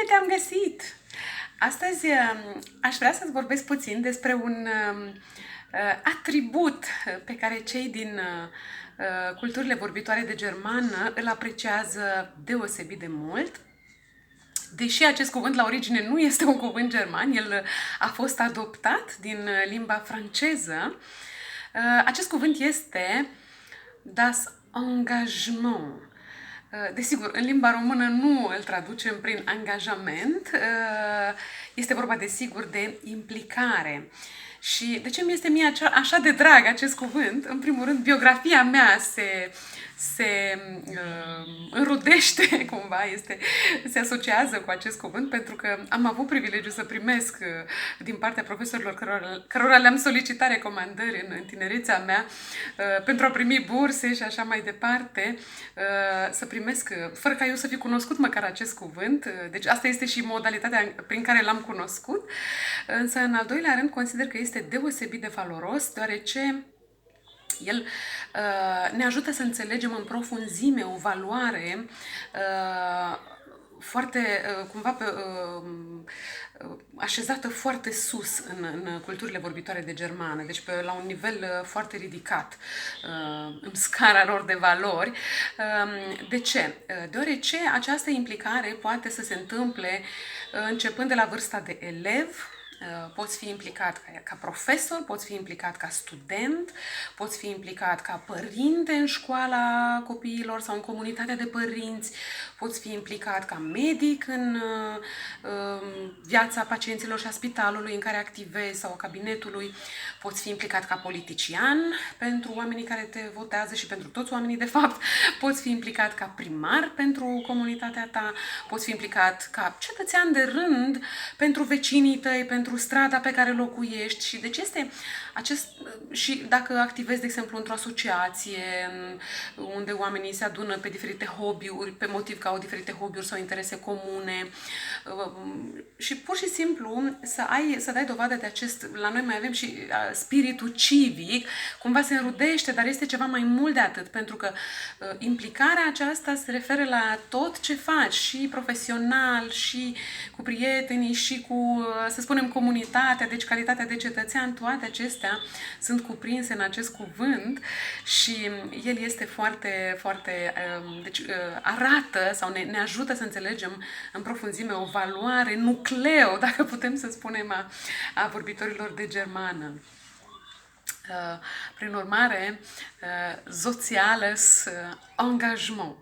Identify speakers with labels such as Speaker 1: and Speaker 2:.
Speaker 1: te-am găsit! Astăzi aș vrea să-ți vorbesc puțin despre un atribut pe care cei din culturile vorbitoare de germană îl apreciază deosebit de mult. Deși acest cuvânt la origine nu este un cuvânt german, el a fost adoptat din limba franceză. Acest cuvânt este das Engagement. Desigur, în limba română nu îl traducem prin angajament, este vorba, desigur, de implicare. Și de ce mi este mie așa de drag acest cuvânt? În primul rând, biografia mea se înrudește cumva, se asociază cu acest cuvânt, pentru că am avut privilegiul să primesc din partea profesorilor cărora le-am solicitat recomandări în tinerețea mea pentru a primi burse și așa mai departe, să primesc, fără ca eu să fi cunoscut măcar acest cuvânt. Deci asta este și modalitatea prin care l-am cunoscut. Însă, în al doilea rând, consider că este deosebit de valoros, deoarece el ne ajută să înțelegem în profunzime o valoare foarte, cumva, așezată foarte sus în culturile vorbitoare de germană, deci la un nivel foarte ridicat în scara lor de valori. De ce? Deoarece această implicare poate să se întâmple începând de la vârsta de elev. Poți fi implicat ca profesor, poți fi implicat ca student, poți fi implicat ca părinte în școala copiilor sau în comunitatea de părinți, poți fi implicat ca medic în viața pacienților și a spitalului în care activezi sau a cabinetului, poți fi implicat ca politician pentru oamenii care te votează și pentru toți oamenii de fapt, poți fi implicat ca primar pentru comunitatea ta, poți fi implicat ca cetățean de rând pentru vecinii tăi, pentru strada pe care locuiești. Și deci este acest, și dacă activezi, de exemplu, într-o asociație unde oamenii se adună pe diferite hobby-uri, pe motiv că au diferite hobby-uri sau interese comune, și pur și simplu să dai dovadă de acest, la noi mai avem și spiritul civic, cumva se înrudește, dar este ceva mai mult de atât, pentru că implicarea aceasta se referă la tot ce faci, și profesional, și cu prietenii, și cu, să spunem, comunitatea, deci calitatea de cetățean, toate acestea sunt cuprinse în acest cuvânt și el este foarte, foarte, deci arată sau ne ajută să înțelegem în profunzime o valoare nucleu, dacă putem să spunem, a vorbitorilor de germană. Prin urmare, soziales engagement.